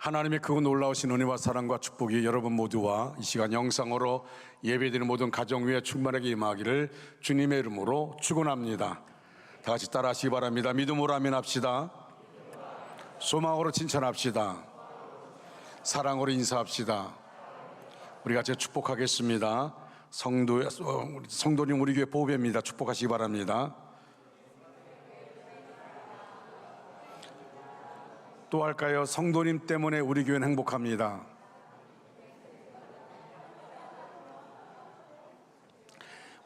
하나님의 크고 놀라우신 은혜와 사랑과 축복이 여러분 모두와 이 시간 영상으로 예배드리는 모든 가정 위에 충만하게 임하기를 주님의 이름으로 축원합니다. 다 같이 따라 하시기 바랍니다. 믿음으로 아멘합시다. 소망으로 칭찬합시다. 사랑으로 인사합시다. 우리 같이 축복하겠습니다. 성도님 우리 교회 보배입니다. 축복하시기 바랍니다. 또 할까요? 성도님 때문에 우리 교회는 행복합니다.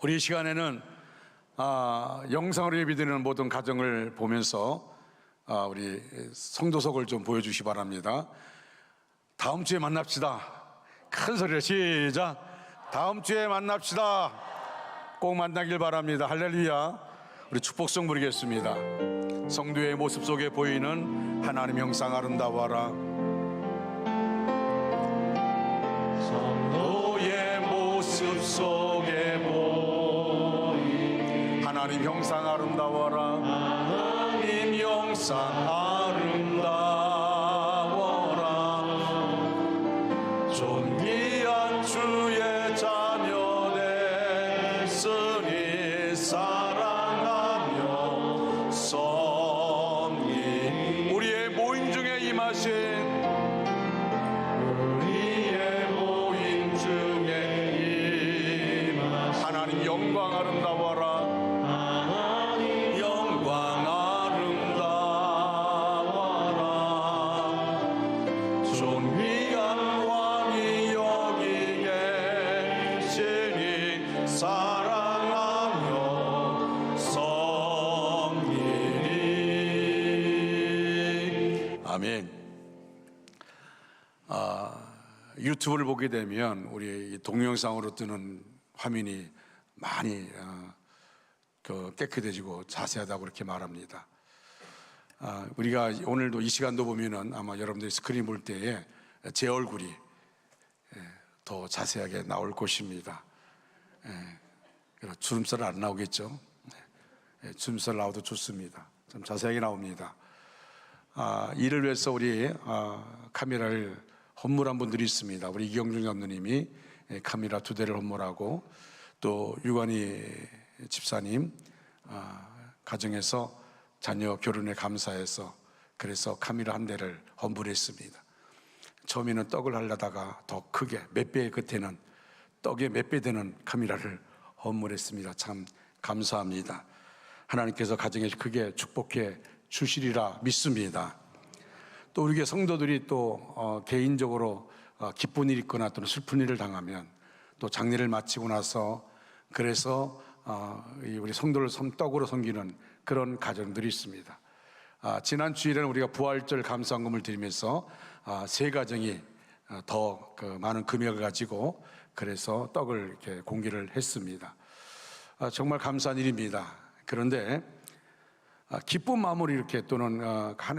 우리 이 시간에는 영상으로 예배드리는 모든 가정을 보면서 우리 성도석을 좀 보여주시기 바랍니다. 다음 주에 만납시다. 큰 소리로 시작. 다음 주에 만납시다. 꼭 만나길 바랍니다. 할렐루야. 우리 축복성 부르겠습니다. 성도의 모습 속에 보이는 하나님 형상 아름다워라. 성도의 모습 속에 보이는 하나님 형상 아름다워라. 하나님 형상 아름다워라. 존귀한 주의 자녀 됐으니 사랑하며 우리의 모임 중에 임하신 하나님 영광 아름다워라. 하나님 영광 아름다워라. 존귀한 왕이 여기 계시니 사랑하며 섬기리. 아멘. 유튜브를 보게 되면 우리 동영상으로 뜨는 화면이 많이 깨끗해지고 자세하다고 그렇게 말합니다. 우리가 오늘도 이 시간도 보면은 아마 여러분들이 스크린 볼 때에 제 얼굴이 더 자세하게 나올 것입니다. 주름살 안 나오겠죠? 주름살 나와도 좋습니다. 좀 자세하게 나옵니다. 이를 위해서 우리 카메라를 헌물한 분들이 있습니다. 우리 이경준 감독님이 카메라 2대를 헌물하고 또 유관희 집사님 가정에서 자녀 결혼에 감사해서 그래서 카메라 1대를 헌물했습니다. 처음에는 떡을 하려다가 더 크게 몇 배의 끝에는 떡의 몇 배 되는 카메라를 헌물했습니다. 참 감사합니다. 하나님께서 가정에 크게 축복해 주시리라 믿습니다. 또 우리 교회 성도들이 또 개인적으로 기쁜 일이 있거나 또는 슬픈 일을 당하면 또 장례를 마치고 나서 그래서 우리 성도를 떡으로 섬기는 그런 가정들이 있습니다. 지난 주일에는 우리가 부활절 감사헌금을 드리면서 세 가정이 더 많은 금액을 가지고 그래서 떡을 이렇게 공개를 했습니다. 정말 감사한 일입니다. 그런데 기쁜 마음으로 이렇게 또는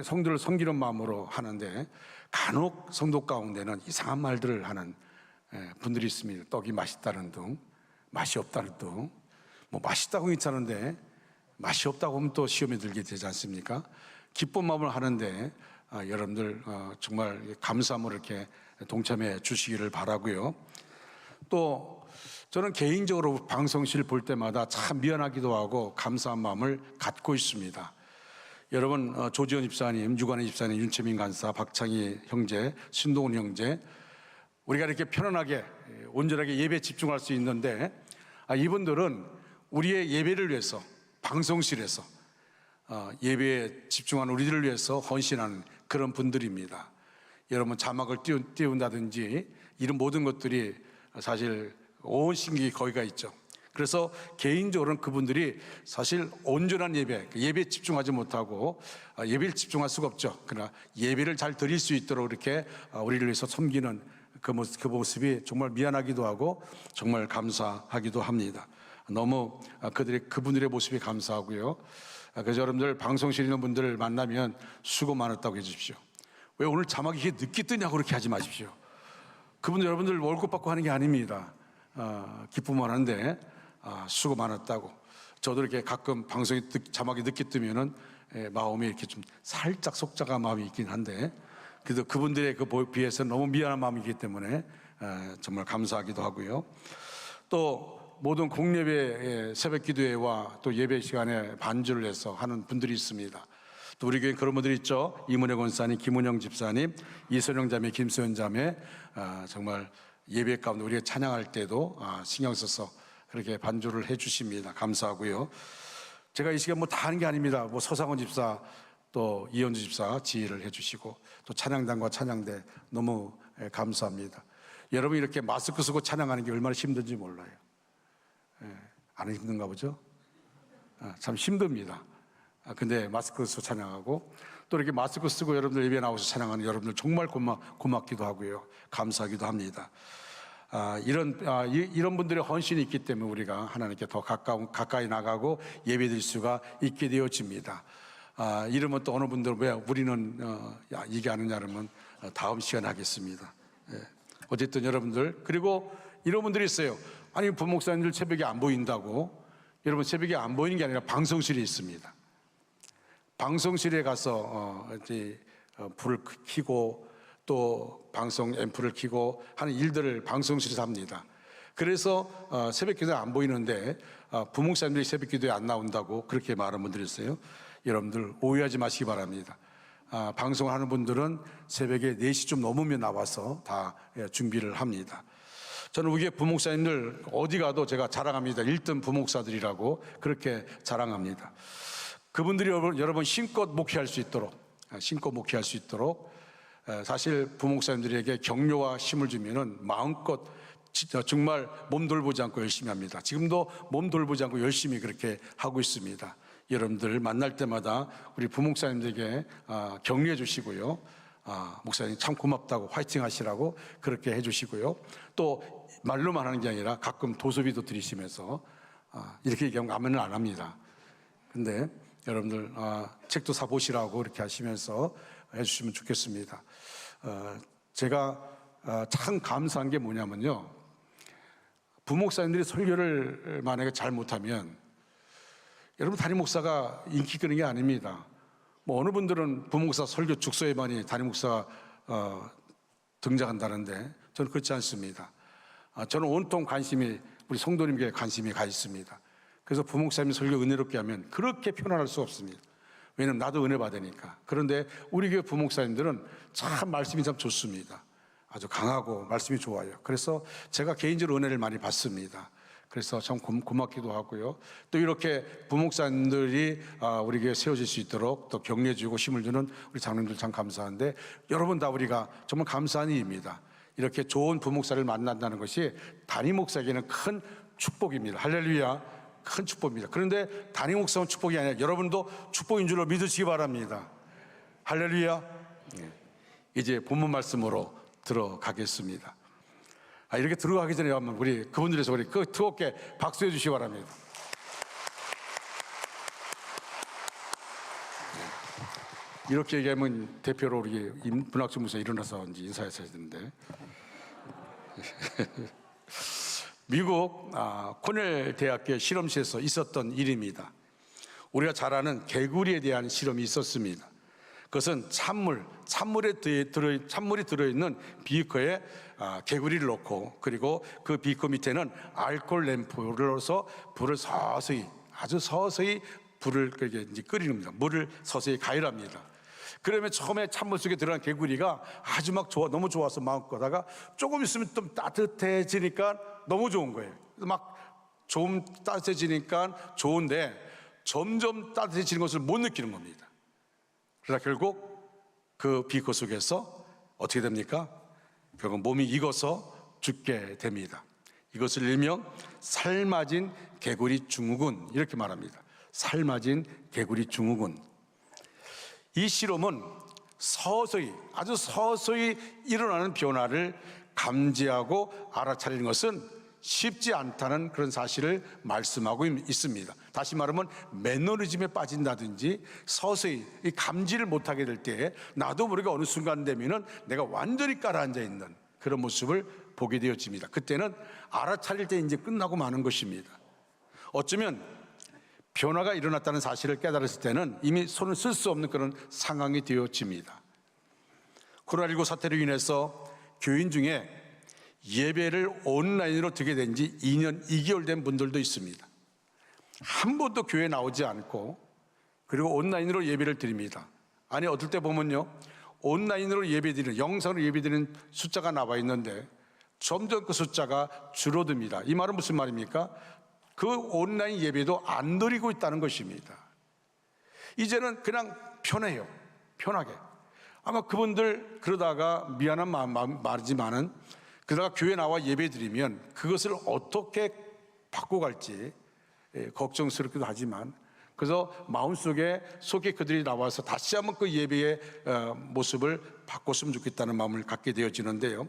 성도를 섬기는 마음으로 하는데 간혹 성도 가운데는 이상한 말들을 하는 분들이 있습니다. 떡이 맛있다는 둥, 맛이 없다는 둥. 뭐 맛있다고 괜찮은데 맛이 없다고 하면 또 시험에 들게 되지 않습니까? 기쁜 마음을 하는데 여러분들 정말 감사함으로 이렇게 동참해 주시기를 바라고요. 또 저는 개인적으로 방송실 볼 때마다 참 미안하기도 하고 감사한 마음을 갖고 있습니다. 여러분 조지현 집사님, 유관희 집사님, 윤채민 간사, 박창희 형제, 신동훈 형제 우리가 이렇게 편안하게 온전하게 예배에 집중할 수 있는데 이분들은 우리의 예배를 위해서 방송실에서 예배에 집중하는 우리들을 위해서 헌신하는 그런 분들입니다. 여러분 자막을 띄운다든지 이런 모든 것들이 사실 온 신경이 거기가 있죠. 그래서 개인적으로는 그분들이 사실 온전한 예배에 집중하지 못하고 예배를 집중할 수가 없죠. 그러나 예배를 잘 드릴 수 있도록 이렇게 우리를 위해서 섬기는 그 모습이 정말 미안하기도 하고 정말 감사하기도 합니다. 너무 그분들의 모습이 감사하고요. 그래서 여러분들 방송실에 있는 분들을 만나면 수고 많았다고 해주십시오. 왜 오늘 자막이 이렇게 늦게 뜨냐고 그렇게 하지 마십시오. 그분들 여러분들 월급 받고 하는 게 아닙니다. 기쁨만 한데 수고 많았다고. 저도 이렇게 가끔 자막이 늦게 뜨면은 마음이 이렇게 좀 살짝 속자가 마음이 있긴 한데 그래도 그분들의 그 비해서 너무 미안한 마음이기 때문에 정말 감사하기도 하고요. 또 모든 공예배 새벽 기도회와 또 예배 시간에 반주를 해서 하는 분들이 있습니다. 또 우리 교회 그런 분들이 있죠. 이문혜 권사님, 김은영 집사님, 이선영 자매, 김소연 자매, 정말 예배 가운데 우리가 찬양할 때도 신경 써서 그렇게 반주를 해 주십니다. 감사하고요. 제가 이 시간 뭐 다 하는 게 아닙니다. 뭐 서상원 집사, 또 이현주 집사 지휘를 해 주시고, 또 찬양단과 찬양대 너무 감사합니다. 여러분 이렇게 마스크 쓰고 찬양하는 게 얼마나 힘든지 몰라요. 안 힘든가 보죠? 참 힘듭니다. 근데 마스크 쓰고 찬양하고, 또 이렇게 마스크 쓰고 여러분들 예배 나오셔서 찬양하는 여러분들 정말 고맙기도 하고요. 감사하기도 합니다. 이런 분들의 헌신이 있기 때문에 우리가 하나님께 더 가까이 나가고 예배 드릴 수가 있게 되어집니다. 이러면 또 어느 분들은 왜 우리는 이게 아느냐 그러면 다음 시간에 하겠습니다. 어쨌든 여러분들, 그리고 이런 분들이 있어요. 아니 부목사님들 새벽에 안 보인다고. 여러분 새벽에 안 보이는 게 아니라 방송실이 있습니다. 방송실에 가서 불을 켜고 또 방송 앰프를 켜고 하는 일들을 방송실에서 합니다. 그래서 새벽 기도에 안 보이는데 부목사님들이 새벽 기도에 안 나온다고 그렇게 말하는 분들이 있어요. 여러분들 오해하지 마시기 바랍니다. 방송하는 분들은 새벽에 4시 좀 넘으면 나와서 다 준비를 합니다. 저는 우리 부목사님들 어디 가도 제가 자랑합니다. 1등 부목사들이라고 그렇게 자랑합니다. 그분들이 여러분 신껏 목회할 수 있도록 사실 부목사님들에게 격려와 힘을 주면은 마음껏 정말 몸 돌보지 않고 열심히 합니다. 지금도 몸 돌보지 않고 열심히 그렇게 하고 있습니다. 여러분들 만날 때마다 우리 부목사님들에게 격려해 주시고요. 목사님 참 고맙다고 화이팅 하시라고 그렇게 해 주시고요. 또 말로만 하는 게 아니라 가끔 도서비도 드리시면서 이렇게 얘기하면 아멘을 안 합니다. 근데 여러분들 책도 사보시라고 이렇게 하시면서 해주시면 좋겠습니다. 제가 참 감사한 게 뭐냐면요, 부목사님들이 설교를 만약에 잘못하면 여러분 담임 목사가 인기 끄는 게 아닙니다. 뭐 어느 분들은 부목사 설교 축소에만이 담임 목사가 등장한다는데 저는 그렇지 않습니다. 저는 온통 관심이 우리 성도님께 관심이 가 있습니다. 그래서 부목사님 설교 은혜롭게 하면 그렇게 표현할 수 없습니다. 왜냐면 나도 은혜 받으니까. 그런데 우리 교회 부목사님들은 참 말씀이 참 좋습니다. 아주 강하고 말씀이 좋아요. 그래서 제가 개인적으로 은혜를 많이 받습니다. 그래서 참 고맙기도 하고요. 또 이렇게 부목사님들이 우리 교회에 세워질 수 있도록 또 격려해주고 힘을 주는 우리 장로님들 참 감사한데, 여러분 다 우리가 정말 감사한 일입니다. 이렇게 좋은 부목사를 만난다는 것이 담임 목사에게는 큰 축복입니다. 할렐루야. 큰 축복입니다. 그런데 담임 목사는 축복이 아니라 여러분도 축복인 줄로 믿으시기 바랍니다. 할렐루야. 이제 본문 말씀으로 들어가겠습니다. 이렇게 들어가기 전에 한번 우리 그분들에서 우리 뜨겁게 박수해 주시기 바랍니다. 이렇게 얘기하면 대표로 우리 문학준 목사 일어나서 이제 인사했어야 되는데 미국 코넬 대학교 실험실에서 있었던 일입니다. 우리가 잘 아는 개구리에 대한 실험이 있었습니다. 그것은 찬물이 들어있는 비커에 개구리를 넣고, 그리고 그 비커 밑에는 알코올 램프를 넣어서 불을 아주 서서히 불을 끓이는 겁니다. 물을 서서히 가열합니다. 그러면 처음에 찬물 속에 들어간 개구리가 아주 너무 좋아서 마음껏 하다가 조금 있으면 좀 따뜻해지니까 너무 좋은 거예요. 좀 따뜻해지니까 좋은데 점점 따뜻해지는 것을 못 느끼는 겁니다. 그러다 결국 그 비커 속에서 어떻게 됩니까? 결국 몸이 익어서 죽게 됩니다. 이것을 일명 삶아진 개구리 증후군 이렇게 말합니다. 삶아진 개구리 증후군. 이 실험은 아주 서서히 일어나는 변화를 감지하고 알아차리는 것은 쉽지 않다는 그런 사실을 말씀하고 있습니다. 다시 말하면 매너리즘에 빠진다든지 서서히 이 감지를 못하게 될 때 나도 모르게 어느 순간 되면은 내가 완전히 깔아앉아 있는 그런 모습을 보게 되어집니다. 그때는 알아차릴 때 이제 끝나고 마는 것입니다. 어쩌면 변화가 일어났다는 사실을 깨달았을 때는 이미 손을 쓸 수 없는 그런 상황이 되어집니다. 코로나19 사태로 인해서 교인 중에 예배를 온라인으로 드리게 된 지 2년 2개월 된 분들도 있습니다. 한 번도 교회에 나오지 않고 그리고 온라인으로 예배를 드립니다. 아니 어떨 때 보면요, 온라인으로 예배드리는, 영상으로 예배드리는 숫자가 나와 있는데 점점 그 숫자가 줄어듭니다. 이 말은 무슨 말입니까? 그 온라인 예배도 안 드리고 있다는 것입니다. 이제는 그냥 편해요. 편하게. 아마 그분들 그러다가 미안한 말이지만은 그러다가 교회 나와 예배 드리면 그것을 어떻게 바꿔갈지 걱정스럽기도 하지만, 그래서 마음속에 속에 그들이 나와서 다시 한번 그 예배의 모습을 바꿨으면 좋겠다는 마음을 갖게 되어지는데요,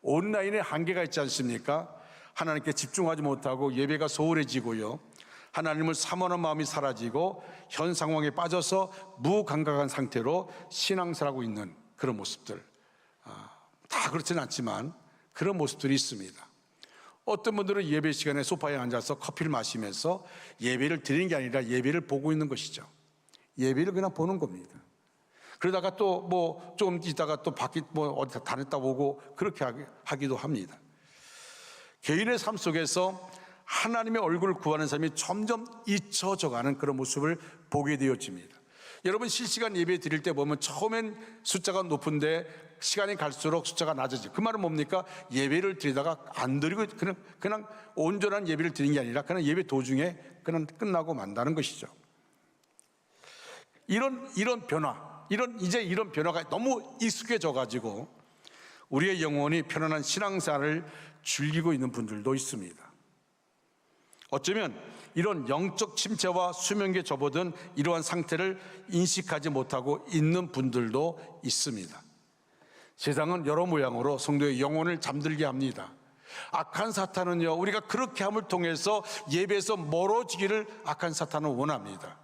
온라인에 한계가 있지 않습니까? 하나님께 집중하지 못하고 예배가 소홀해지고요, 하나님을 사모하는 마음이 사라지고 현 상황에 빠져서 무감각한 상태로 신앙생활하고 있는 그런 모습들, 다 그렇지는 않지만 그런 모습들이 있습니다. 어떤 분들은 예배 시간에 소파에 앉아서 커피를 마시면서 예배를 드리는 게 아니라 예배를 보고 있는 것이죠. 예배를 그냥 보는 겁니다. 그러다가 또 좀 있다가 또 밖에 어디 다녔다 오고 그렇게 하기도 합니다. 개인의 삶 속에서 하나님의 얼굴을 구하는 삶이 점점 잊혀져가는 그런 모습을 보게 되어집니다. 여러분 실시간 예배 드릴 때 보면 처음엔 숫자가 높은데 시간이 갈수록 숫자가 낮아지죠. 그 말은 뭡니까? 예배를 드리다가 안 드리고 그냥 온전한 예배를 드리는 게 아니라 그냥 예배 도중에 그냥 끝나고 만다는 것이죠. 이런 변화, 이런 변화가 너무 익숙해져 가지고 우리의 영혼이 편안한 신앙생활을 즐기고 있는 분들도 있습니다. 어쩌면 이런 영적 침체와 수면계에 접어든 이러한 상태를 인식하지 못하고 있는 분들도 있습니다. 세상은 여러 모양으로 성도의 영혼을 잠들게 합니다. 악한 사탄은요, 우리가 그렇게 함을 통해서 예배에서 멀어지기를 악한 사탄은 원합니다.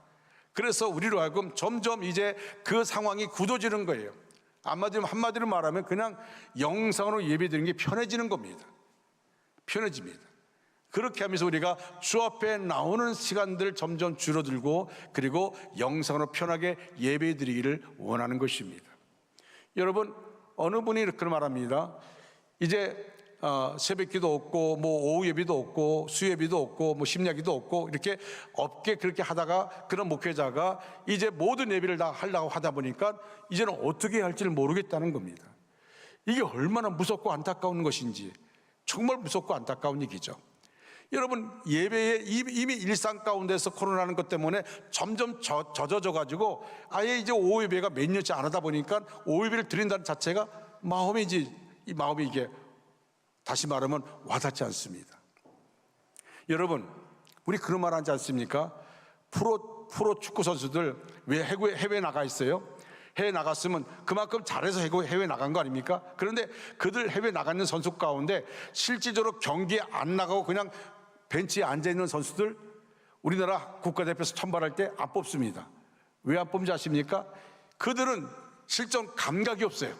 그래서 우리로 하여금 점점 이제 그 상황이 굳어지는 거예요. 한마디로 말하면 그냥 영상으로 예배드리는 게 편해지는 겁니다. 편해집니다. 그렇게 하면서 우리가 주 앞에 나오는 시간들 점점 줄어들고 그리고 영상으로 편하게 예배드리기를 원하는 것입니다. 여러분, 어느 분이 이렇게 말합니다. 이제 새벽기도 없고 오후 예배도 없고 수예배도 없고 심야기도 없고 이렇게 없게 그렇게 하다가 그런 목회자가 이제 모든 예배를 다 하려고 하다 보니까 이제는 어떻게 해야 할지를 모르겠다는 겁니다. 이게 얼마나 무섭고 안타까운 것인지, 정말 무섭고 안타까운 얘기죠. 여러분, 예배에 이미 일상 가운데서 코로나라는 것 때문에 점점 젖어져 가지고 아예 이제 오후 예배가 몇 년째 안 하다 보니까 오후 예배를 드린다는 자체가 마음이 이게 다시 말하면 와닿지 않습니다. 여러분, 우리 그런 말 하지 않습니까? 프로 축구 선수들 왜 해외에 나가 있어요? 해외 나갔으면 그만큼 잘해서 해외 나간 거 아닙니까? 그런데 그들 해외 나가는 선수 가운데 실질적으로 경기에 안 나가고 그냥 벤치에 앉아있는 선수들 우리나라 국가대표에서 선발할 때 안 뽑습니다. 왜 안 뽑는지 아십니까? 그들은 실전 감각이 없어요.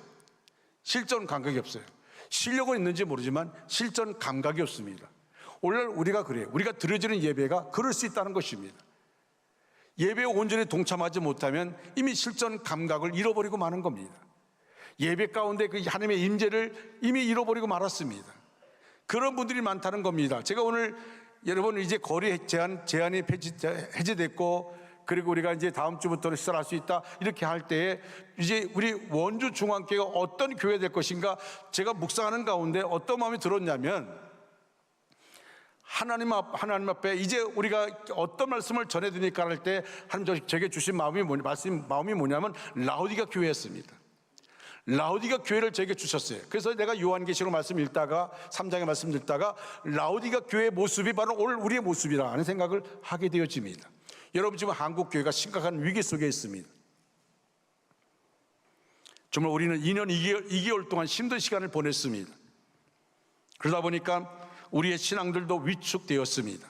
실전 감각이 없어요. 실력은 있는지 모르지만 실전 감각이 없습니다. 오늘 우리가 그래요. 우리가 드려지는 예배가 그럴 수 있다는 것입니다. 예배에 온전히 동참하지 못하면 이미 실전 감각을 잃어버리고 마는 겁니다. 예배 가운데 그 하나님의 임재를 이미 잃어버리고 말았습니다. 그런 분들이 많다는 겁니다. 제가 오늘 여러분 이제 거리 제한이 해제됐고 그리고 우리가 이제 다음 주부터는 시설할 수 있다 이렇게 할 때에 이제 우리 원주 중앙교회가 어떤 교회 될 것인가 제가 묵상하는 가운데 어떤 마음이 들었냐면 하나님 앞에 이제 우리가 어떤 말씀을 전해드릴까 할 때 하나님 저에게 주신 마음이 뭐냐면 라오디가 교회였습니다. 라오디가 교회를 저에게 주셨어요. 그래서 내가 요한계시록 말씀 읽다가 3장의 말씀 읽다가 라오디가 교회의 모습이 바로 오늘 우리의 모습이라는 생각을 하게 되어집니다. 여러분, 지금 한국 교회가 심각한 위기 속에 있습니다. 정말 우리는 2년 2개월 동안 힘든 시간을 보냈습니다. 그러다 보니까 우리의 신앙들도 위축되었습니다.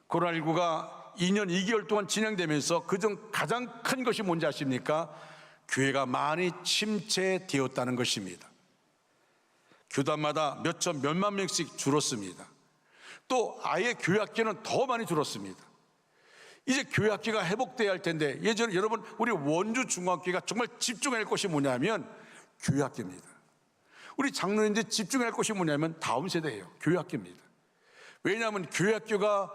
코로나19가 2년 2개월 동안 진행되면서 그중 가장 큰 것이 뭔지 아십니까? 교회가 많이 침체되었다는 것입니다. 교단마다 몇만 명씩 줄었습니다. 또 아예 교회 학교는 더 많이 줄었습니다. 이제 교회 학교가 회복돼야 할 텐데, 예전에 여러분 우리 원주 중앙교회가 정말 집중할 것이 뭐냐면 교회학교입니다. 우리 장로님들 집중할 것이 뭐냐면 다음 세대예요. 교회학교입니다. 왜냐하면 교회학교가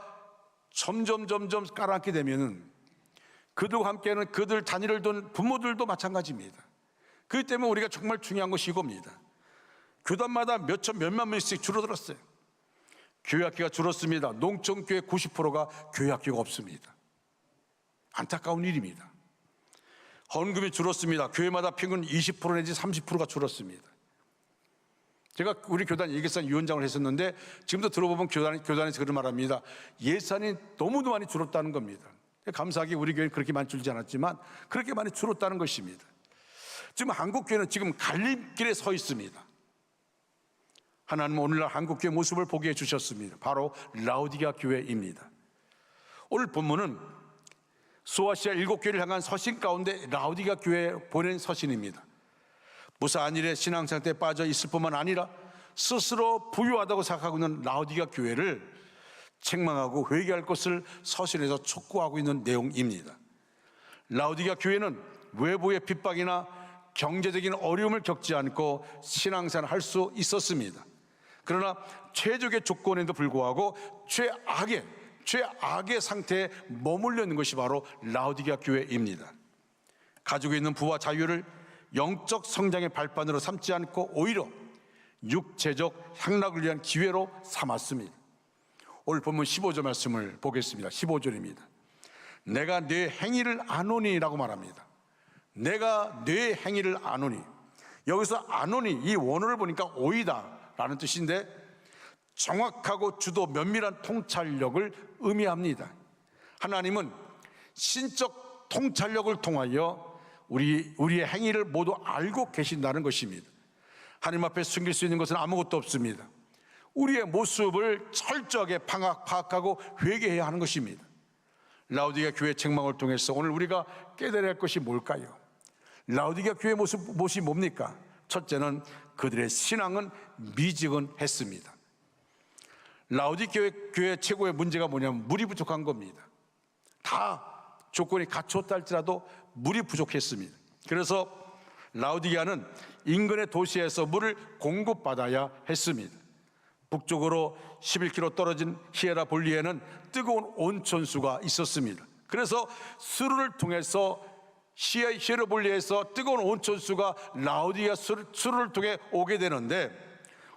점점 깔아앉게 되면은 그들과 함께하는 그들 자녀를 둔 부모들도 마찬가지입니다. 그렇기 때문에 우리가 정말 중요한 것이 이겁니다. 교단마다 몇만 명씩 줄어들었어요. 교회학교가 줄었습니다. 농촌교회 90%가 교회학교가 없습니다. 안타까운 일입니다. 헌금이 줄었습니다. 교회마다 평균 20% 내지 30%가 줄었습니다. 제가 우리 교단 예결산 위원장을 했었는데 지금도 들어보면 교단에서 그런 말합니다. 예산이 너무도 많이 줄었다는 겁니다. 감사하게 우리 교회는 그렇게 많이 줄지 않았지만 그렇게 많이 줄었다는 것입니다. 지금 한국교회는 지금 갈림길에 서 있습니다. 하나님은 오늘날 한국교회 모습을 보게 해주셨습니다. 바로 라오디게아 교회입니다. 오늘 본문은 소아시아 7교회를 향한 서신 가운데 라오디게아 교회에 보낸 서신입니다. 무사한 일에 신앙상태에 빠져 있을 뿐만 아니라 스스로 부유하다고 생각하고 있는 라오디게아 교회를 책망하고 회개할 것을 서신에서 촉구하고 있는 내용입니다. 라오디게아 교회는 외부의 핍박이나 경제적인 어려움을 겪지 않고 신앙생활을 할 수 있었습니다. 그러나 최적의 조건에도 불구하고 최악의 상태에 머물러 있는 것이 바로 라오디게아 교회입니다. 가지고 있는 부와 자유를 영적 성장의 발판으로 삼지 않고 오히려 육체적 향락을 위한 기회로 삼았습니다. 오늘 본문 15절 말씀을 보겠습니다. 15절입니다. 내가 네 행위를 아노니 라고 말합니다. 내가 네 행위를 아노니. 여기서 아노니 이 원어를 보니까 오이다 라는 뜻인데 정확하고 주도 면밀한 통찰력을 의미합니다. 하나님은 신적 통찰력을 통하여 우리의 행위를 모두 알고 계신다는 것입니다. 하나님 앞에 숨길 수 있는 것은 아무것도 없습니다. 우리의 모습을 철저하게 파악하고 회개해야 하는 것입니다. 라오디게아 교회 책망을 통해서 오늘 우리가 깨달아야 할 것이 뭘까요? 라오디게아 교회의 모습이 뭡니까? 첫째는 그들의 신앙은 미지근했습니다. 라오디게아 교회 최고의 문제가 뭐냐면 물이 부족한 겁니다. 다 조건이 갖췄다 할지라도 물이 부족했습니다. 그래서 라오디게아는 인근의 도시에서 물을 공급받아야 했습니다. 북쪽으로 11km 떨어진 히에라볼리에는 뜨거운 온천수가 있었습니다. 그래서 수로를 통해서 히에라볼리에서 뜨거운 온천수가 라오디게아 수로를 통해 오게 되는데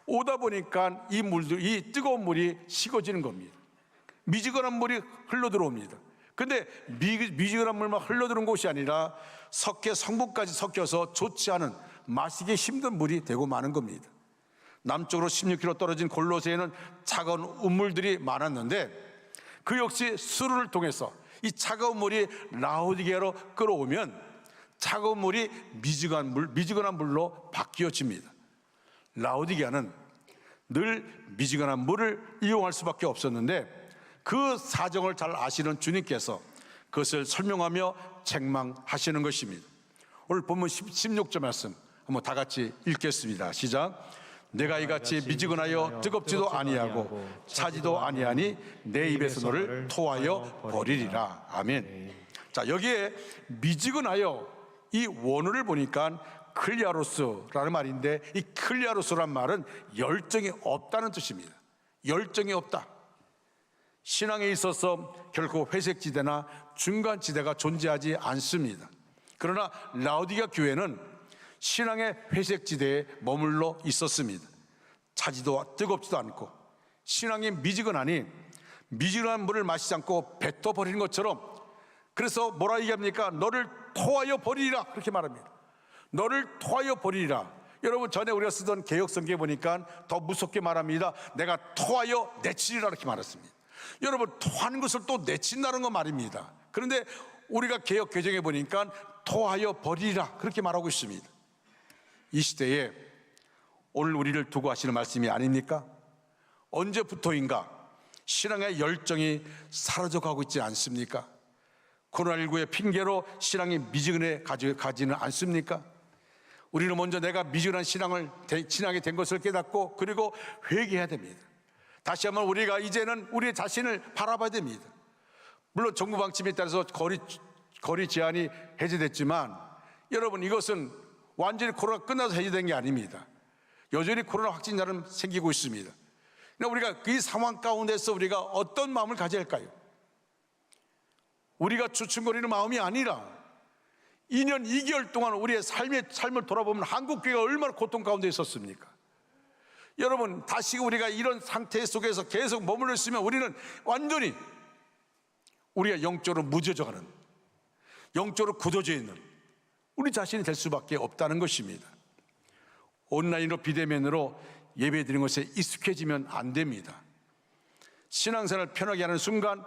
오다 보니까 이 뜨거운 물이 식어지는 겁니다. 미지근한 물이 흘러들어옵니다. 근데 미지근한 물만 흘러들어온 곳이 아니라 성분까지 섞여서 좋지 않은 마시기 힘든 물이 되고 마는 겁니다. 남쪽으로 16km 떨어진 골로새에는 차가운 우물들이 많았는데 그 역시 수로를 통해서 이 차가운 물이 라오디게아로 끌어오면 차가운 물이 미지근한 물로 바뀌어집니다. 라오디게아는 늘 미지근한 물을 이용할 수밖에 없었는데 그 사정을 잘 아시는 주님께서 그것을 설명하며 책망하시는 것입니다. 오늘 본문 16절 말씀 한번 다 같이 읽겠습니다. 시작. 내가 이같이 미지근하여 뜨겁지도 아니하고 차지도 아니하니 내 입에서 너를 토하여 버리리라. 아멘. 자, 여기에 미지근하여 이 원어를 보니까 클리아로스라는 말인데 이 클리아로스란 말은 열정이 없다는 뜻입니다. 열정이 없다. 신앙에 있어서 결코 회색지대나 중간지대가 존재하지 않습니다. 그러나 라오디게아 교회는 신앙의 회색지대에 머물러 있었습니다. 차지도 뜨겁지도 않고 신앙이 미지근하니 미지근한 물을 마시지 않고 뱉어버리는 것처럼 그래서 뭐라 얘기합니까? 너를 토하여 버리리라 그렇게 말합니다. 너를 토하여 버리리라. 여러분 전에 우리가 쓰던 개역성경에 보니까 더 무섭게 말합니다. 내가 토하여 내치리라 이렇게 말했습니다. 여러분 토하는 것을 또 내친다는 거 말입니다. 그런데 우리가 개역 개정에 보니까 토하여 버리리라 그렇게 말하고 있습니다. 이 시대에 오늘 우리를 두고 하시는 말씀이 아닙니까? 언제부터인가 신앙의 열정이 사라져가고 있지 않습니까? 코로나19의 핑계로 신앙이 미지근해 가지는 않습니까? 우리는 먼저 내가 미지근한 신앙이 된 것을 깨닫고 그리고 회개해야 됩니다. 다시 한번 우리가 이제는 우리 자신을 바라봐야 됩니다. 물론 정부 방침에 따라서 거리 제한이 해제됐지만 여러분 이것은 완전히 코로나 끝나서 해제된 게 아닙니다. 여전히 코로나 확진자는 생기고 있습니다. 그러나 우리가 그 상황 가운데서 우리가 어떤 마음을 가져야 할까요? 우리가 주춤거리는 마음이 아니라 2년 2개월 동안 우리의 삶을 돌아보면 한국교회가 얼마나 고통 가운데 있었습니까? 여러분, 다시 우리가 이런 상태 속에서 계속 머물러 있으면 우리는 완전히 우리가 영적으로 무뎌져가는, 영적으로 굳어져 있는 우리 자신이 될 수밖에 없다는 것입니다. 온라인으로 비대면으로 예배 드리는 것에 익숙해지면 안 됩니다. 신앙생활을 편하게 하는 순간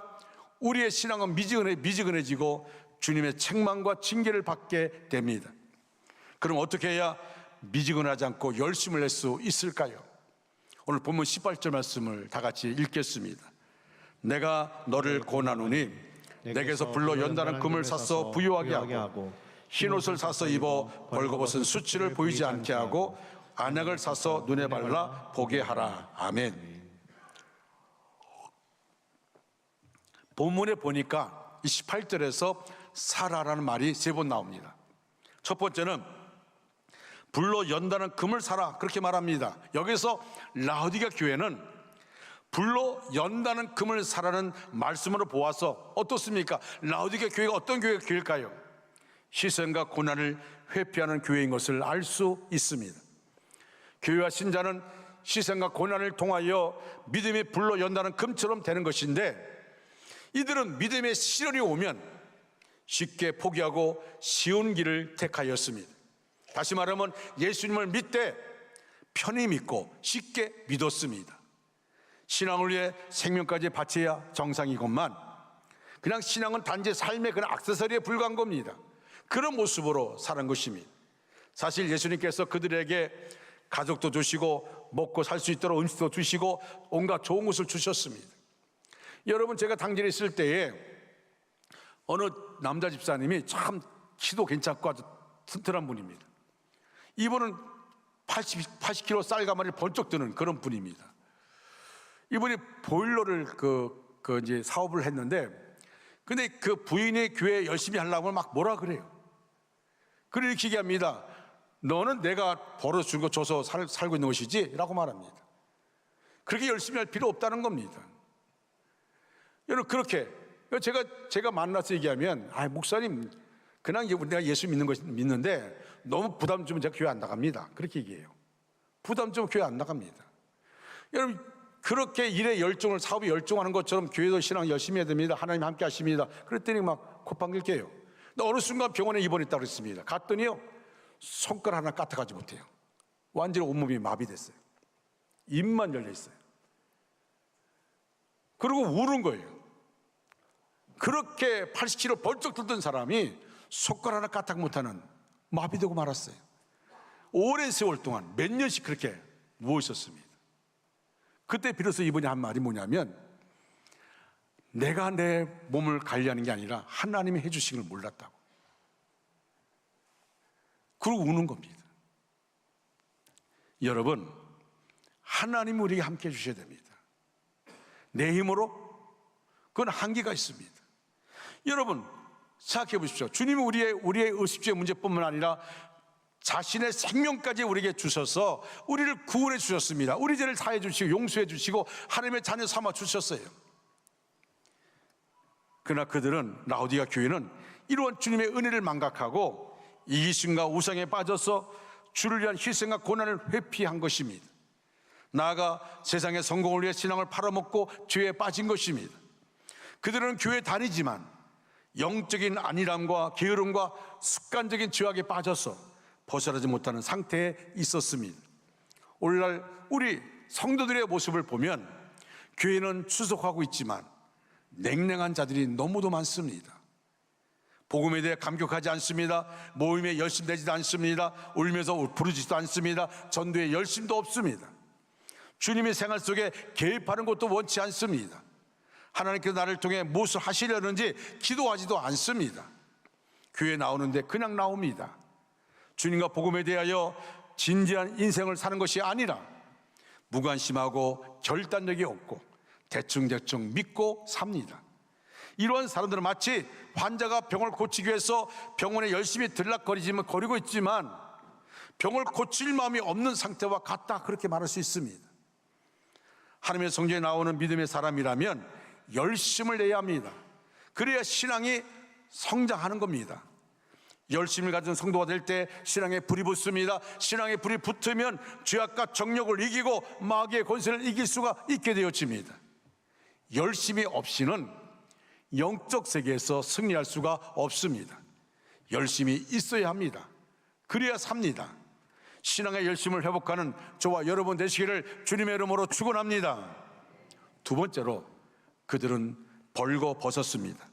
우리의 신앙은 미지근해지고 주님의 책망과 징계를 받게 됩니다. 그럼 어떻게 해야 미지근하지 않고 열심을 낼 수 있을까요? 오늘 본문 18절 말씀을 다 같이 읽겠습니다. 내가 너를 권하노니 내게서 불로 연단한 금을 사서 부유하게 하고 흰옷을 사서 입어 벌거벗은 수치를 보이지 않게 하고 안약을 사서 눈에 발라 보게 하라. 아멘. 본문에 보니까 28절에서 사라라는 말이 3번 나옵니다. 첫 번째는 불로 연단한 금을 사라, 그렇게 말합니다. 여기서 라오디게아 교회는 불로 연단한 금을 사라는 말씀으로 보아서 어떻습니까? 라오디게아 교회가 어떤 교회일까요? 희생과 고난을 회피하는 교회인 것을 알 수 있습니다. 교회와 신자는 희생과 고난을 통하여 믿음의 불로 연단한 금처럼 되는 것인데, 이들은 믿음의 시련이 오면 쉽게 포기하고 쉬운 길을 택하였습니다. 다시 말하면 예수님을 믿되 편히 믿고 쉽게 믿었습니다. 신앙을 위해 생명까지 바쳐야 정상이건만 그냥 신앙은 단지 삶의 그런 액세서리에 불과한 겁니다. 그런 모습으로 사는 것입니다. 사실 예수님께서 그들에게 가족도 주시고 먹고 살 수 있도록 음식도 주시고 온갖 좋은 것을 주셨습니다. 여러분, 제가 당진에 있을 때에 어느 남자 집사님이 참 키도 괜찮고 아주 튼튼한 분입니다. 이분은 80kg 쌀가마를 번쩍 드는 그런 분입니다. 이분이 보일러를 이제 사업을 했는데, 근데 그 부인이 교회 열심히 하려고 막 뭐라 그래요. 그걸 이렇게 얘기합니다. 너는 내가 벌어준 거 줘서 살고 있는 것이지? 라고 말합니다. 그렇게 열심히 할 필요 없다는 겁니다. 여러분, 그렇게 제가 만나서 얘기하면, 목사님 그냥 내가 예수 믿는데 너무 부담 주면 제가 교회 안 나갑니다. 그렇게 얘기해요. 부담 주면 교회 안 나갑니다. 여러분, 그렇게 일에 열중을, 사업에 열중하는 것처럼 교회도 신앙 열심히 해야 됩니다. 하나님 함께 하십니다. 그랬더니 막 콧방귀를 껴요. 근데 어느 순간 병원에 입원했다고 그랬습니다. 갔더니요, 손가락 하나 까딱하지 못해요. 완전히 온몸이 마비됐어요. 입만 열려 있어요. 그리고 우는 거예요. 그렇게 80kg 벌쩍 들던 사람이 손가락 하나 까딱 못하는 마비되고 말았어요. 오랜 세월 동안 몇 년씩 그렇게 누워 있었습니다. 그때 비로소 이분이 한 말이 뭐냐면, 내가 내 몸을 관리하는 게 아니라 하나님이 해주신 걸 몰랐다고. 그러고 우는 겁니다. 여러분, 하나님이 우리에게 함께 해주셔야 됩니다. 내 힘으로? 그건 한계가 있습니다. 여러분, 생각해 보십시오. 주님이 우리의 의식주의 문제뿐만 아니라 자신의 생명까지 우리에게 주셔서 우리를 구원해 주셨습니다. 우리 죄를 사해 주시고 용서해 주시고 하나님의 자녀 삼아 주셨어요. 그러나 그들은, 라오디게아 교회는 이러한 주님의 은혜를 망각하고 이기심과 우상에 빠져서 주를 위한 희생과 고난을 회피한 것입니다. 나아가 세상의 성공을 위해 신앙을 팔아먹고 죄에 빠진 것입니다. 그들은 교회 다니지만 영적인 안일함과 게으름과 습관적인 죄악에 빠져서 벗어나지 못하는 상태에 있었습니다. 오늘날 우리 성도들의 모습을 보면 교회는 추석하고 있지만 냉랭한 자들이 너무도 많습니다. 복음에 대해 감격하지 않습니다. 모임에 열심 내지도 않습니다. 울면서 부르지도 않습니다. 전도에 열심도 없습니다. 주님의 생활 속에 개입하는 것도 원치 않습니다. 하나님께서 나를 통해 무엇을 하시려는지 기도하지도 않습니다. 교회에 나오는데 그냥 나옵니다. 주님과 복음에 대하여 진지한 인생을 사는 것이 아니라 무관심하고 결단력이 없고 대충대충 믿고 삽니다. 이러한 사람들은 마치 환자가 병을 고치기 위해서 병원에 열심히 들락거리고 있지만 병을 고칠 마음이 없는 상태와 같다, 그렇게 말할 수 있습니다. 하나님의 성경에 나오는 믿음의 사람이라면 열심을 내야 합니다. 그래야 신앙이 성장하는 겁니다. 열심을 가진 성도가 될 때 신앙에 불이 붙습니다. 신앙에 불이 붙으면 죄악과 정욕을 이기고 마귀의 권세를 이길 수가 있게 되어집니다. 열심이 없이는 영적 세계에서 승리할 수가 없습니다. 열심이 있어야 합니다. 그래야 삽니다. 신앙의 열심을 회복하는 저와 여러분 되시기를 주님의 이름으로 축원합니다. 두 번째로 그들은 벌거벗었습니다.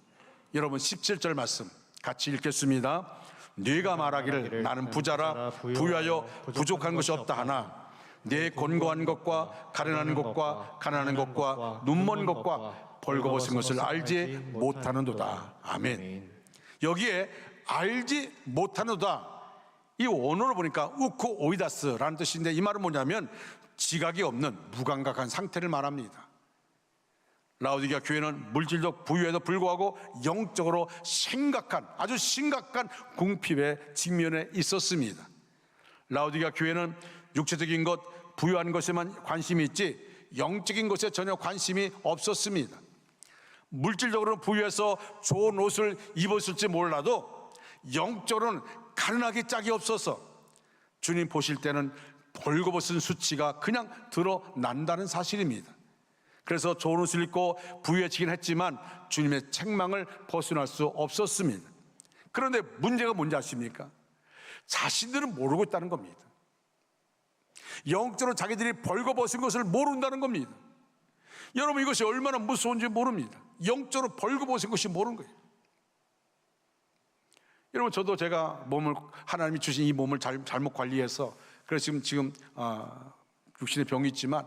여러분 17절 말씀 같이 읽겠습니다. 네가 말하기를 나는 부자라 부유하여 부족한 것이 없다 하나 내 곤고한 것과 가련한 것과 가난한 것과 눈먼 것과 벌거벗은 것을 알지 못하는도다. 아멘. 여기에 알지 못하는도다, 이 원어로 보니까 우쿠 오이다스라는 뜻인데, 이 말은 뭐냐면 지각이 없는 무감각한 상태를 말합니다. 라오디게아 교회는 물질적 부유에도 불구하고 영적으로 아주 심각한 궁핍의 직면에 있었습니다. 라오디게아 교회는 육체적인 것, 부유한 것에만 관심이 있지 영적인 것에 전혀 관심이 없었습니다. 물질적으로는 부유해서 좋은 옷을 입었을지 몰라도 영적으로는 가난하기 짝이 없어서 주님 보실 때는 벌거벗은 수치가 그냥 드러난다는 사실입니다. 그래서 좋은 옷을 입고 부유해지긴 했지만 주님의 책망을 벗어날 수 없었습니다. 그런데 문제가 뭔지 아십니까? 자신들은 모르고 있다는 겁니다. 영적으로 자기들이 벌거벗은 것을 모른다는 겁니다. 여러분, 이것이 얼마나 무서운지 모릅니다. 영적으로 벌거벗은 것이 모르는 거예요. 여러분, 저도 제가 하나님이 주신 이 몸을 잘못 관리해서 그래서 지금 육신의 병이 있지만,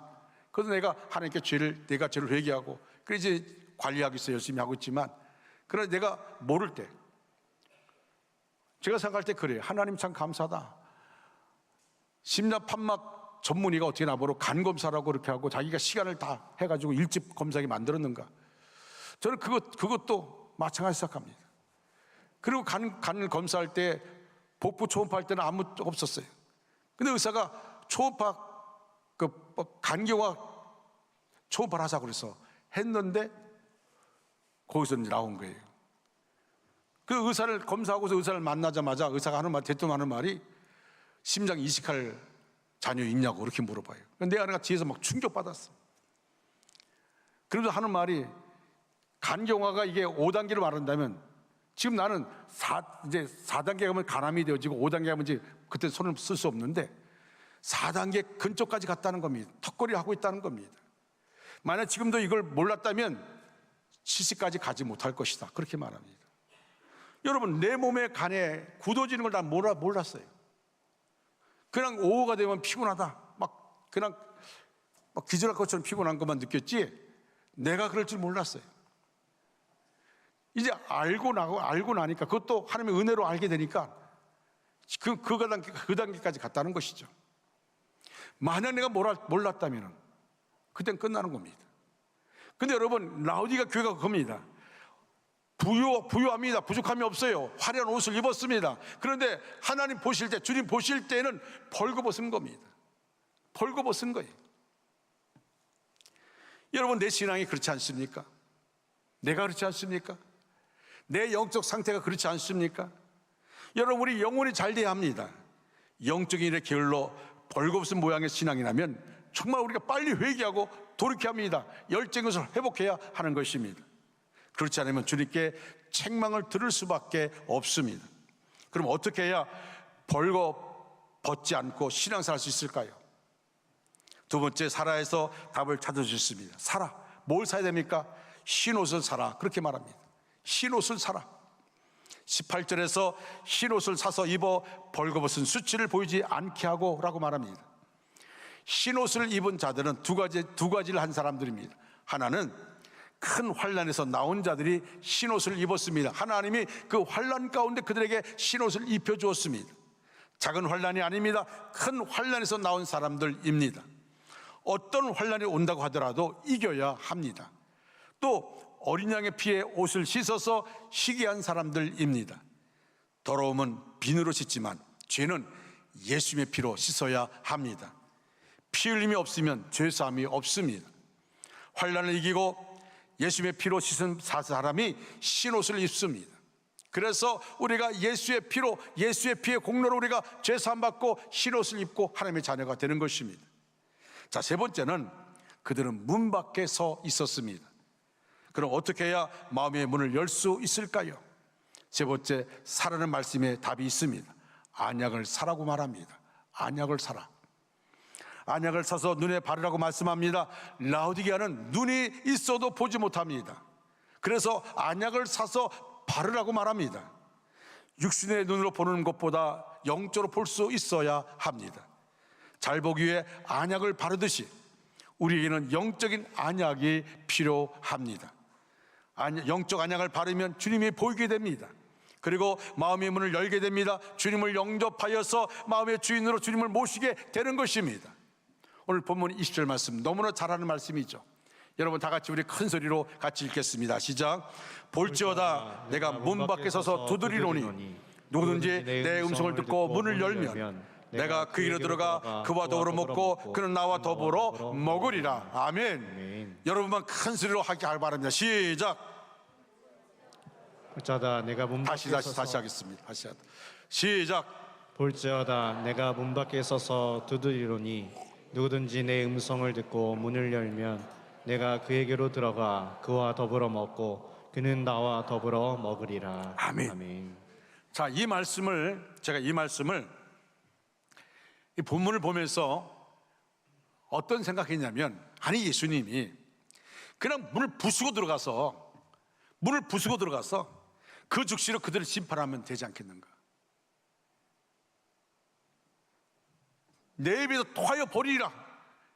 그래서 내가 하나님께 내가 죄를 회개하고 그래 이제 관리하기 위해서 열심히 하고 있지만, 그러나 내가 모를 때 제가 생각할 때 그래요. 하나님 참 감사하다. 심장 판막 전문의가 어떻게 나보러 간 검사라고 그렇게 하고 자기가 시간을 다 해가지고 일찍 검사하게 만들었는가. 저는 그것도 마찬가지 생각합니다. 그리고 간 검사할 때 복부 초음파 할 때는 아무 없었어요. 근데 의사가 초음파 간경화 초음파를 하자고 그래서 했는데 거기서 나온 거예요. 그 의사를 검사하고서 의사를 만나자마자 의사가 대뜸 하는 말이 심장 이식할 자녀 있냐고 그렇게 물어봐요. 내 아내가 뒤에서 막 충격받았어. 그래도 하는 말이 간경화가 이게 5단계로 말한다면 지금 나는 이제 4단계 가면 간암이 되어지고 5단계 가면 이제 그때 손을 쓸 수 없는데 4단계 근처까지 갔다는 겁니다. 턱걸이를 하고 있다는 겁니다. 만약 지금도 이걸 몰랐다면 70까지 가지 못할 것이다, 그렇게 말합니다. 여러분, 내 몸의 간에 굳어지는 걸 난 몰랐어요. 그냥 오후가 되면 피곤하다, 그냥 기절할 것처럼 피곤한 것만 느꼈지 내가 그럴 줄 몰랐어요. 이제 알고 나니까, 그것도 하나님의 은혜로 알게 되니까 그 단계까지 갔다는 것이죠. 만약 내가 몰랐다면 그땐 끝나는 겁니다. 근데 여러분, 라오디게아 교회가 그겁니다. 부유합니다. 부족함이 없어요. 화려한 옷을 입었습니다. 그런데 하나님 보실 때, 주님 보실 때는 벌거벗은 겁니다. 벌거벗은 거예요. 여러분, 내 신앙이 그렇지 않습니까? 내가 그렇지 않습니까? 내 영적 상태가 그렇지 않습니까? 여러분, 우리 영혼이 잘 돼야 합니다. 영적인 일에 게을러 벌거벗은 모양의 신앙이라면 정말 우리가 빨리 회개하고 돌이켜야 합니다. 열정의 것을 회복해야 하는 것입니다. 그렇지 않으면 주님께 책망을 들을 수밖에 없습니다. 그럼 어떻게 해야 벌거벗지 않고 신앙생활 할 수 있을까요? 두 번째, 사라에서 답을 찾아주셨습니다. 사라, 뭘 사야 됩니까? 흰옷을 사라, 그렇게 말합니다. 흰옷을 사라. 18절에서 흰옷을 사서 입어 벌거벗은 수치를 보이지 않게 하고 라고 말합니다. 흰옷을 입은 자들은 두 가지를 한 사람들입니다. 하나는 큰 환난에서 나온 자들이 흰옷을 입었습니다. 하나님이 그 환난 가운데 그들에게 흰옷을 입혀주었습니다. 작은 환난이 아닙니다. 큰 환난에서 나온 사람들입니다. 어떤 환난이 온다고 하더라도 이겨야 합니다. 또 어린 양의 피에 옷을 씻어서 희귀한 사람들입니다. 더러움은 비누로 씻지만 죄는 예수님의 피로 씻어야 합니다. 피 흘림이 없으면 죄사함이 없습니다. 환난을 이기고 예수님의 피로 씻은 사람이 신옷을 입습니다. 그래서 우리가 예수의 피로, 예수의 피의 공로로 우리가 죄사함 받고 신옷을 입고 하나님의 자녀가 되는 것입니다. 자, 세 번째는 그들은 문 밖에 서 있었습니다. 그럼 어떻게 해야 마음의 문을 열 수 있을까요? 세 번째, 사라는 말씀에 답이 있습니다. 안약을 사라고 말합니다. 안약을 사라. 안약을 사서 눈에 바르라고 말씀합니다. 라오디게아는 눈이 있어도 보지 못합니다. 그래서 안약을 사서 바르라고 말합니다. 육신의 눈으로 보는 것보다 영적으로 볼 수 있어야 합니다. 잘 보기 위해 안약을 바르듯이 우리에게는 영적인 안약이 필요합니다. 영적 안약을 바르면 주님이 보이게 됩니다. 그리고 마음의 문을 열게 됩니다. 주님을 영접하여서 마음의 주인으로 주님을 모시게 되는 것입니다. 오늘 본문 20절 말씀 너무나 잘 아는 말씀이죠. 여러분 다 같이 우리 큰 소리로 같이 읽겠습니다. 시작. 볼지어다 내가 문 밖에 서서 두드리노니 누구든지 내 음성을 듣고 문을 열면 내가 그 길로 들어가 그와 더불어 먹고 그는 나와 더불어 먹으리라. 아멘. 여러분만 큰 소리로 하기 바랍니다. 시작. 볼지어다 내가 문 밖에 다시 하겠습니다. 다시 시작. 볼지어다 내가 문 밖에 서서 두드리노니 누구든지 내 음성을 듣고 문을 열면 내가 그에게로 들어가 그와 더불어 먹고 그는 나와 더불어 먹으리라. 아멘. 아멘. 자, 이 말씀을 이 본문을 보면서 어떤 생각했냐면, 아니 예수님이 그냥 문을 부수고 들어가서 그 즉시로 그들을 심판하면 되지 않겠는가? 내 입에서 토하여 버리리라.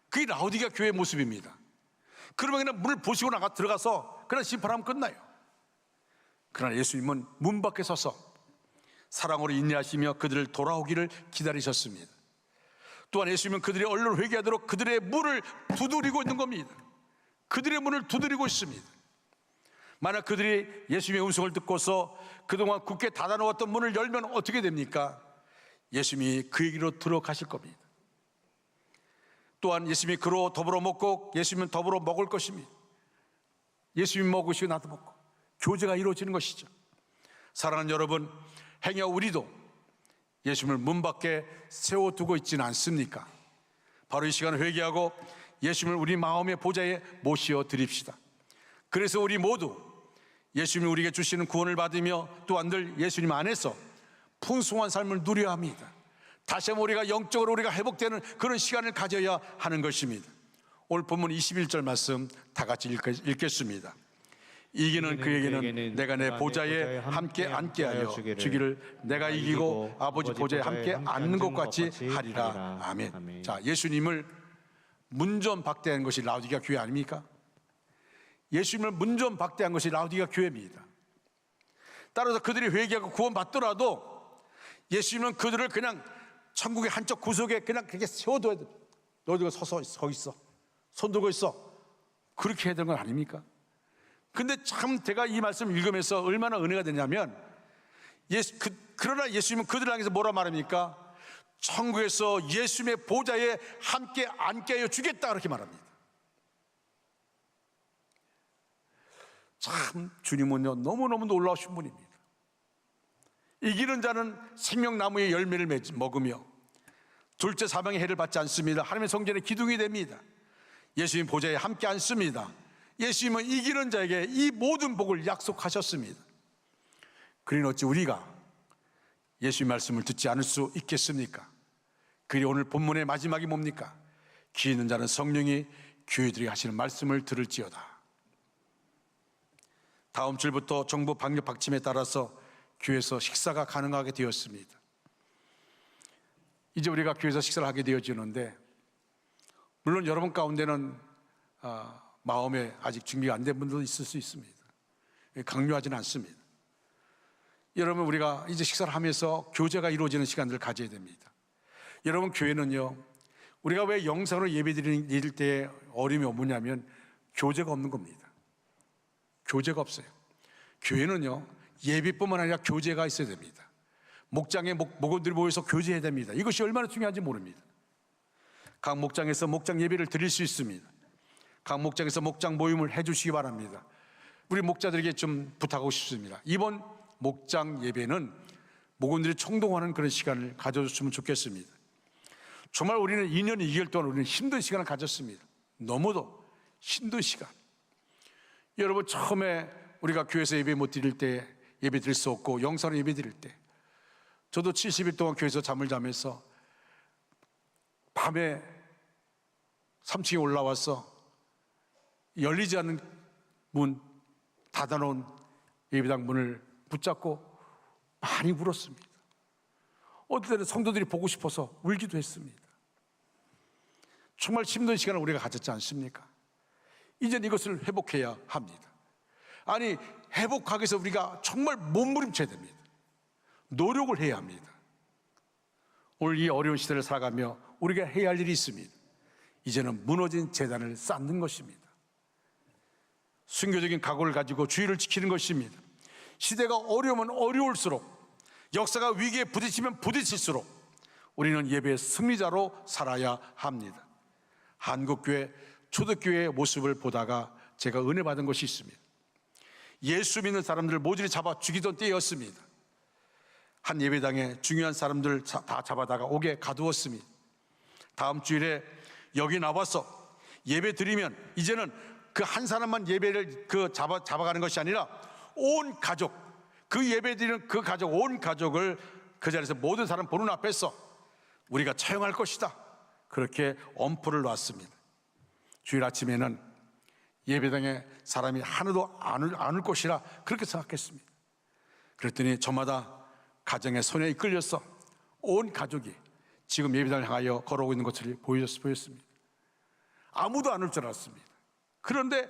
그게 라오디게아 교회의 모습입니다. 그러면 그냥 문을 부수고 들어가서 그냥 심판하면 끝나요. 그러나 예수님은 문 밖에 서서 사랑으로 인내하시며 그들을 돌아오기를 기다리셨습니다. 또한 예수님은 그들이 얼른 회개하도록 그들의 문을 두드리고 있는 겁니다. 그들의 문을 두드리고 있습니다. 만약 그들이 예수님의 음성을 듣고서 그동안 굳게 닫아놓았던 문을 열면 어떻게 됩니까? 예수님이 그에게로 들어가실 겁니다. 또한 예수님이 그로 더불어 먹고 예수님은 더불어 먹을 것입니다. 예수님이 먹으시고 나도 먹고 교제가 이루어지는 것이죠. 사랑하는 여러분, 행여 우리도 예수님을 문 밖에 세워두고 있지는 않습니까? 바로 이 시간에 회개하고 예수님을 우리 마음의 보좌에 모시어 드립시다. 그래서 우리 모두 예수님이 우리에게 주시는 구원을 받으며 또한 늘 예수님 안에서 풍성한 삶을 누려야 합니다. 다시 한번 우리가 영적으로 우리가 회복되는 그런 시간을 가져야 하는 것입니다. 오늘 본문 21절 말씀 다 같이 읽겠습니다. 이기는 그에게는 내가 내 보좌에 함께 앉게 하여 주기를 내가 이기고 아버지 보좌에 함께 앉는 것 같이 하리라. 아멘. 자, 예수님을 문전박대한 것이 라오디게아 교회 아닙니까? 예수님을 문전박대한 것이 라오디게아 교회입니다. 따라서 그들이 회개하고 구원받더라도 예수님은 그들을 그냥 천국의 한쪽 구석에 그냥 그렇게 세워둬야 돼. 너희가 서 있어. 손 들고 있어. 그렇게 해야 되는 건 아닙니까? 근데 참 제가 이 말씀을 읽으면서 얼마나 은혜가 되냐면 그러나 예수님은 그들을 향해서 뭐라 말합니까? 천국에서 예수님의 보좌에 함께 앉게 하여 주겠다 그렇게 말합니다. 참 주님은요 너무너무 놀라우신 분입니다. 이기는 자는 생명나무의 열매를 먹으며 둘째 사망의 해를 받지 않습니다. 하나님의 성전의 기둥이 됩니다. 예수님 보좌에 함께 앉습니다. 예수님은 이기는 자에게 이 모든 복을 약속하셨습니다. 그러니 어찌 우리가 예수님 말씀을 듣지 않을 수 있겠습니까? 그리 오늘 본문의 마지막이 뭡니까? 귀 있는 자는 성령이 교회들이 하시는 말씀을 들을지어다. 다음 주부터 정부 방역 방침에 따라서 교회에서 식사가 가능하게 되었습니다. 이제 우리가 교회에서 식사를 하게 되어지는데 물론 여러분 가운데는 마음에 아직 준비가 안 된 분들도 있을 수 있습니다. 강요하지는 않습니다. 여러분 우리가 이제 식사를 하면서 교제가 이루어지는 시간들을 가져야 됩니다. 여러분 교회는요 우리가 왜 영상으로 예배드릴 때 어려움이 뭐냐면 교제가 없는 겁니다. 교제가 없어요. 교회는요 예배뿐만 아니라 교제가 있어야 됩니다. 목장에 목원들이 모여서 교제해야 됩니다. 이것이 얼마나 중요한지 모릅니다. 각 목장에서 목장 예배를 드릴 수 있습니다. 각 목장에서 목장 모임을 해주시기 바랍니다. 우리 목자들에게 좀 부탁하고 싶습니다. 이번 목장 예배는 목원들이 총동하는 그런 시간을 가져줬으면 좋겠습니다. 정말 우리는 2년 2개월 동안 우리는 힘든 시간을 가졌습니다. 너무도 힘든 시간. 여러분, 처음에 우리가 교회에서 예배 못 드릴 때, 예배 드릴 수 없고 영상으로 예배 드릴 때, 저도 70일 동안 교회에서 잠을 자면서 밤에 3층에 올라와서 열리지 않는 문, 닫아놓은 예배당 문을 붙잡고 많이 울었습니다. 어떨 때는 성도들이 보고 싶어서 울기도 했습니다. 정말 힘든 시간을 우리가 가졌지 않습니까? 이젠 이것을 회복해야 합니다. 아니, 회복하기 위해서 우리가 정말 몸부림쳐야 됩니다. 노력을 해야 합니다. 오늘 이 어려운 시대를 살아가며 우리가 해야 할 일이 있습니다. 이제는 무너진 재단을 쌓는 것입니다. 순교적인 각오를 가지고 주의를 지키는 것입니다. 시대가 어려우면 어려울수록, 역사가 위기에 부딪히면 부딪힐수록 우리는 예배의 승리자로 살아야 합니다. 한국교회 초대교회의 모습을 보다가 제가 은혜 받은 것이 있습니다. 예수 믿는 사람들을 모조리 잡아 죽이던 때였습니다. 한 예배당에 중요한 사람들 다 잡아다가 옥에 가두었습니다. 다음 주일에 여기 나와서 예배 드리면 이제는 그 한 사람만 예배를 잡아가는 것이 아니라 온 가족, 그 예배 드리는 그 가족, 온 가족을 그 자리에서 모든 사람 보는 앞에서 우리가 처형할 것이다. 그렇게 엄포를 놨습니다. 주일 아침에는 예배당에 사람이 하나도 안 올 것이라 그렇게 생각했습니다. 그랬더니 저마다 가정의 손에 이끌려서 온 가족이 지금 예배당을 향하여 걸어오고 있는 것을 보였습니다. 아무도 안 올 줄 알았습니다. 그런데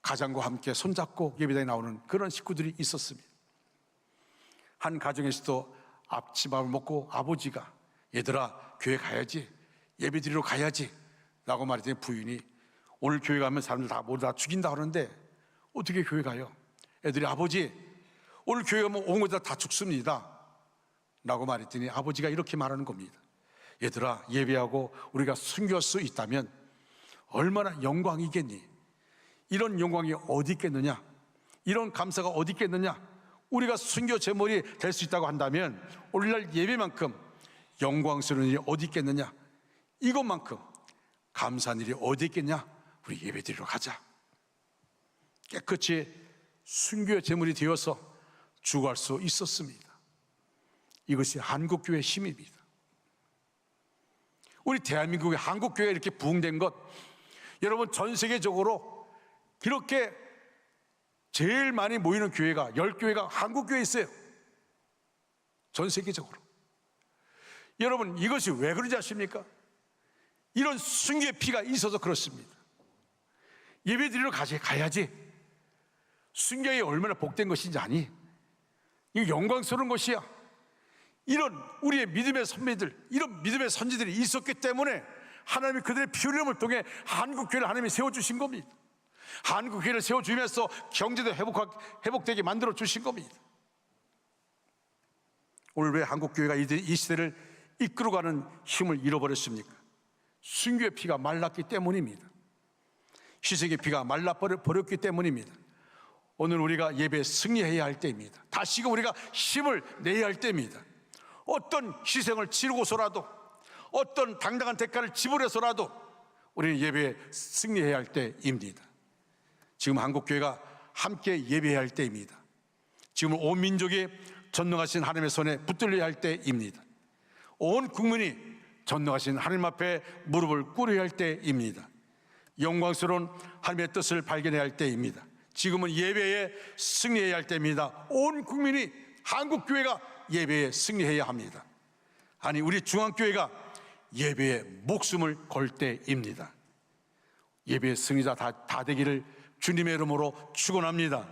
가장과 함께 손잡고 예배당에 나오는 그런 식구들이 있었습니다. 한 가정에서도 앞치밥을 먹고 아버지가 얘들아 교회 가야지, 예배 드리러 가야지 라고 말했더니 부인이 오늘 교회 가면 사람들 다 모두 다 죽인다 하는데 어떻게 교회 가요? 애들이 아버지 오늘 교회 가면 온 것들 다 죽습니다 라고 말했더니 아버지가 이렇게 말하는 겁니다. 얘들아 예배하고 우리가 순교할 수 있다면 얼마나 영광이겠니? 이런 영광이 어디 있겠느냐? 이런 감사가 어디 있겠느냐? 우리가 순교 제물이 될 수 있다고 한다면 오늘날 예배만큼 영광스러운 일이 어디 있겠느냐? 이것만큼 감사한 일이 어디 있겠냐? 우리 예배 드리러 가자. 깨끗이 순교의 제물이 되어서 죽어갈 수 있었습니다. 이것이 한국교회의 힘입니다. 우리 대한민국의 한국교회가 이렇게 부흥된 것, 여러분 전 세계적으로 이렇게 제일 많이 모이는 교회가 10교회가 한국교회에 있어요. 전 세계적으로. 여러분 이것이 왜 그런지 아십니까? 이런 순교의 피가 있어서 그렇습니다. 예배 드리러 가야지. 순교에 얼마나 복된 것인지 아니? 이거 영광스러운 것이야. 이런 우리의 믿음의 선배들, 이런 믿음의 선지들이 있었기 때문에 하나님이 그들의 피 흘림을 통해 한국교회를 하나님이 세워주신 겁니다. 한국교회를 세워주면서 경제도 회복되게 만들어주신 겁니다. 오늘 왜 한국교회가 이 시대를 이끌어가는 힘을 잃어버렸습니까? 순교의 피가 말랐기 때문입니다. 희생의 피가 말라버렸기 때문입니다. 오늘 우리가 예배에 승리해야 할 때입니다. 다시금 우리가 힘을 내야 할 때입니다. 어떤 희생을 치르고서라도, 어떤 당당한 대가를 지불해서라도 우리는 예배에 승리해야 할 때입니다. 지금 한국교회가 함께 예배해야 할 때입니다. 지금 온 민족이 전능하신 하나님의 손에 붙들려야 할 때입니다. 온 국민이 전능하신 하나님 앞에 무릎을 꿇어야 할 때입니다. 영광스러운 하나님의 뜻을 발견해야 할 때입니다. 지금은 예배에 승리해야 할 때입니다. 온 국민이 한국교회가 예배에 승리해야 합니다. 아니 우리 중앙교회가 예배에 목숨을 걸 때입니다. 예배의 승리자 다 되기를 주님의 이름으로 축원합니다.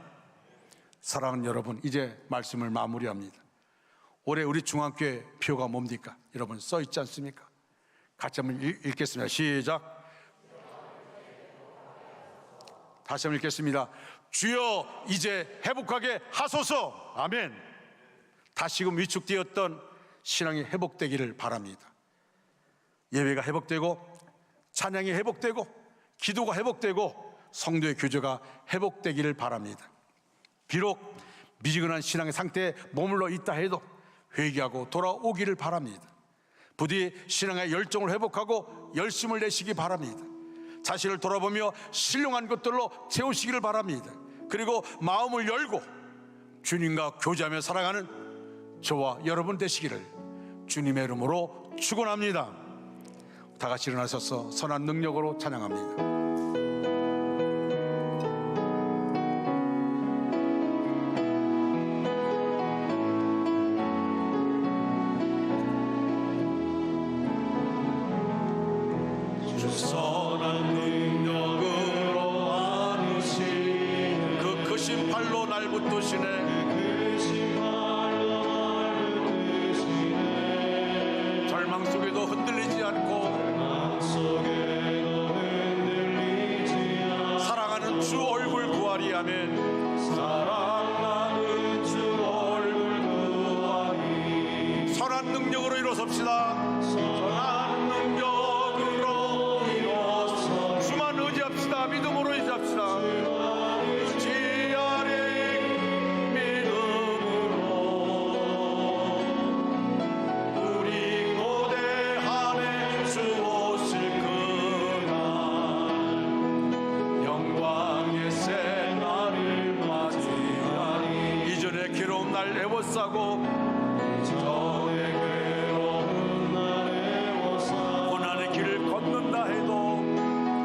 사랑하는 여러분, 이제 말씀을 마무리합니다. 올해 우리 중앙교회 표가 뭡니까? 여러분 써 있지 않습니까? 같이 한번 읽겠습니다. 시작. 다시 한번 읽겠습니다. 주여 이제 회복하게 하소서. 아멘. 다시금 위축되었던 신앙이 회복되기를 바랍니다. 예배가 회복되고 찬양이 회복되고 기도가 회복되고 성도의 교제가 회복되기를 바랍니다. 비록 미지근한 신앙의 상태에 머물러 있다 해도 회개하고 돌아오기를 바랍니다. 부디 신앙의 열정을 회복하고 열심을 내시기 바랍니다. 자신을 돌아보며 신령한 것들로 채우시기를 바랍니다. 그리고 마음을 열고 주님과 교제하며 살아가는 저와 여러분 되시기를 주님의 이름으로 축원합니다. 다 같이 일어나셔서 선한 능력으로 찬양합니다. 선한 능력으로 안으시네 그 크신 팔로 날 붙드시네. 절망 속에도 흔들리지 않고 사랑하는 주 얼굴 구하리. 아멘. 사랑하는 주 얼굴 구하리 선한 능력으로 일어섭시다. 선한 능력으로 일어서 주만 의지합시다. 믿음으로 의지합시다. 지아리 믿음으로 우리 고대 안에 주 오실 그날 영광의 새 날을 맞이하니 이전에 괴로운 날 애워싸고 전에 괴로운 날에 오사 고난의 길을 걷는다 해도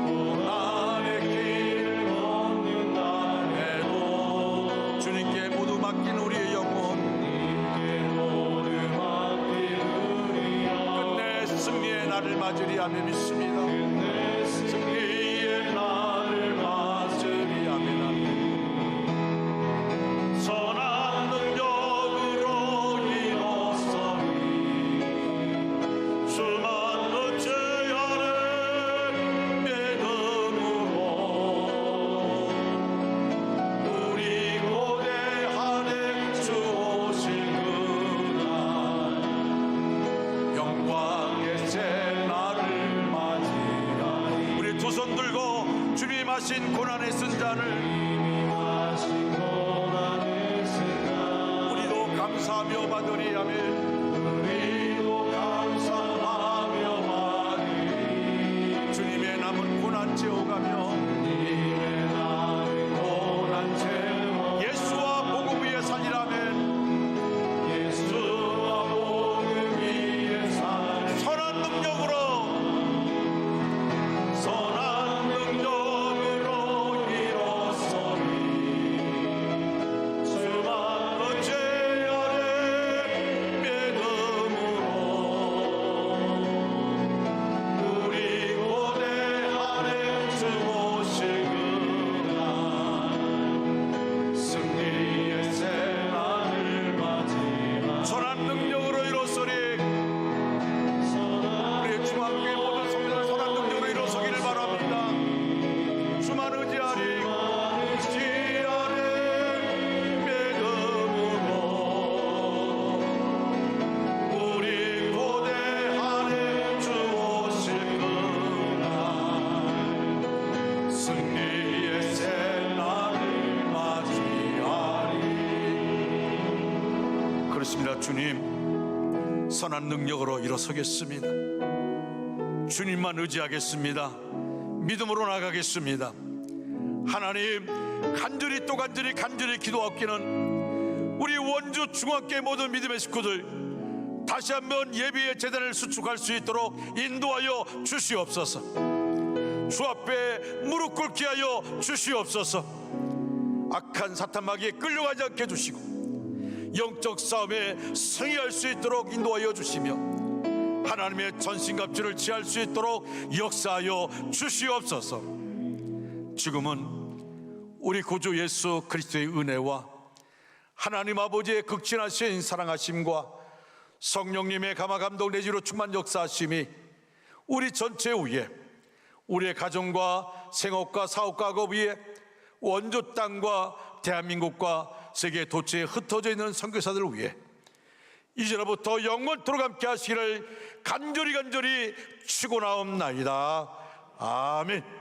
고난의 길을 걷는다 해도 주님께 모두 맡긴 우리의 영혼 주님께 모두 맡긴 우리 영혼 끝내 승리의 날을 맞으리. 아멘. 믿습니다. 내 승리의 날을 맞으리. 아멘. 아멘. 선한 능력으로 일어서리 주만 의지하는 믿음으로 우리 고대 안에 주 오실 그날 영광의 새 날을 맞이하니 우리 두 손 들고 주님 하신 고난의 쓴 잔을 하신 고난의 생각 우리도 감사하며 받으리. 아멘. 우리도 감사하며 받으리 주님의 남은 고난 채워가며 주님의 나를 고난 채워 예수와 복음 위에 살리라면 예수와 복음 위에 살 선한 능력으로 선한 능력으로 일어서리 주만 의지하는 믿음으로 우리 고대 안에 주 오실 그날 승리의 새 날을 맞이하니 선한 능력으로 일어서리. 우리 중앙교회 모든 성도들 선한 능력으로 일어서기를 바랍니다. 주만 의지하리. 지아는 믿음으로 우리 고대 안에 주 오실 그날 승리의 새 날을 맞이하리 그렇습니다. 주님, 선한 능력으로 일어서겠습니다. 주님만 의지하겠습니다. 믿음으로 나가겠습니다. 하나님, 간절히 또 간절히 기도하기는 우리 원주 중학교의 모든 믿음의 식구들 다시 한번 예배의 재단을 수축할 수 있도록 인도하여 주시옵소서. 주 앞에 무릎 꿇게 하여 주시옵소서. 악한 사탄 마귀에 끌려가지 않게 해주시고 영적 싸움에 승리할 수 있도록 인도하여 주시며 하나님의 전신갑주를 취할 수 있도록 역사하여 주시옵소서. 지금은 우리 구주 예수 그리스도의 은혜와 하나님 아버지의 극진하신 사랑하심과 성령님의 감화 감동 내지로 충만 역사하심이 우리 전체 위에, 우리의 가정과 생업과 사업과 학업 위에, 원조 땅과 대한민국과 세계 도처에 흩어져 있는 선교사들을 위해 이제로부터 영원토록 함께 하시기를 간절히 축원하옵나이다. 아멘.